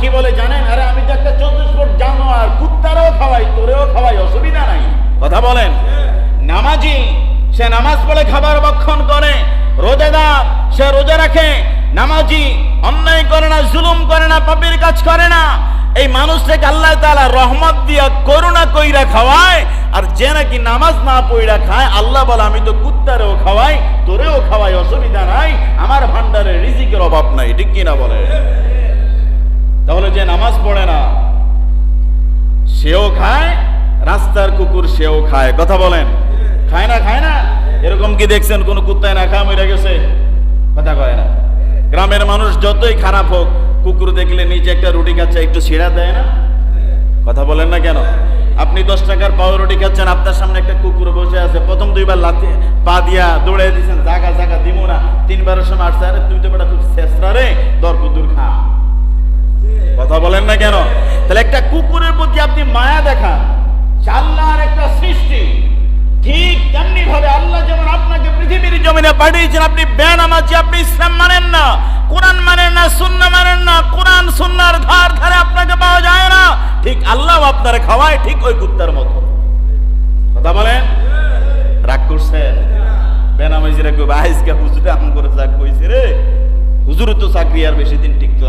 কি বলে জানেন? আরে আমি তো একটা 24 ফুট জানোয়ার, কুত্তারও খাওয়াই, তোরেও খাওয়াই, অসুবিধা নাই। কথা বলেন। নামাজি সে নামাজ পড়ে খাবার ভক্ষণ করে, রোজাদার সে রোজা রাখে, নামাজি অন্যায় করে না, জুলুম করে না, পাপের কাজ করে না। এই মানুষটাকে আল্লাহ তাআলা রহমত দিয়া করুণা কইরা খাওয়ায়। আর যে নাকি নামাজ না পড়া খায়, আল্লাহ বলে আমি তো কুত্তারেও খাওয়াই, তোরেও খাওয়াই, অসুবিধা নাই, আমার ভান্ডারে রিজিকের অভাব নাই। ঠিক কিনা বলে? তাহলে যে নামাজ পড়ে না সেও খায়, রাস্তার কুকুর সেও খায়। কথা বলেন, খায় না? খায় না? এরকম কি দেখছেন কোন কুত্তায় না খায় মরে গেছে? কথা কয় না। গ্রামের মানুষ যতই খারাপ হোক, কুকুর দেখলে নিচে একটা রুটি খাচ্ছে, একটু ছিঁড়া দেয় না? কথা বলেন না কেন? আপনি 10 টাকার পাও রুটি খাচ্ছেন, আপনার সামনে একটা কুকুর বসে আছে, প্রথম 2 বার লাথি পা দিয়া দৌড়ে দিচ্ছেন, জাগা জাগা দিব না, 3 বারের সময় আসছে, আরে তুই তো বেটা খুব শেষরা রে, দর কুকুর খা। কথা বলেন না কেন? তাহলে একটা কুকুরের প্রতি আপনি মায়া দেখান, আল্লাহর একটা সৃষ্টি। ঠিক তেমনি ভাবে আল্লাহ যেমন আপনাকে পৃথিবীর জমিনে পাঠিয়েছেন, আপনি বেনামাজি, আপনি ইসলাম মানেন না, কোরআন মানেন না, সুন্নাহ মানেন না, কোরআন সুন্নাহর ধার ধারে আপনাকে পাওয়া যায় না, ঠিক আল্লাহ আপনার খাওয়ায় ঠিক ওই কুত্তার মতো। কথা বলেন। রাগ করছেন? বেনামাজিরা কই আইজকে হুজুরে আম করে চাক কইছে রে, হুজুর তো চাকরি আর বেশি দিন টিকতো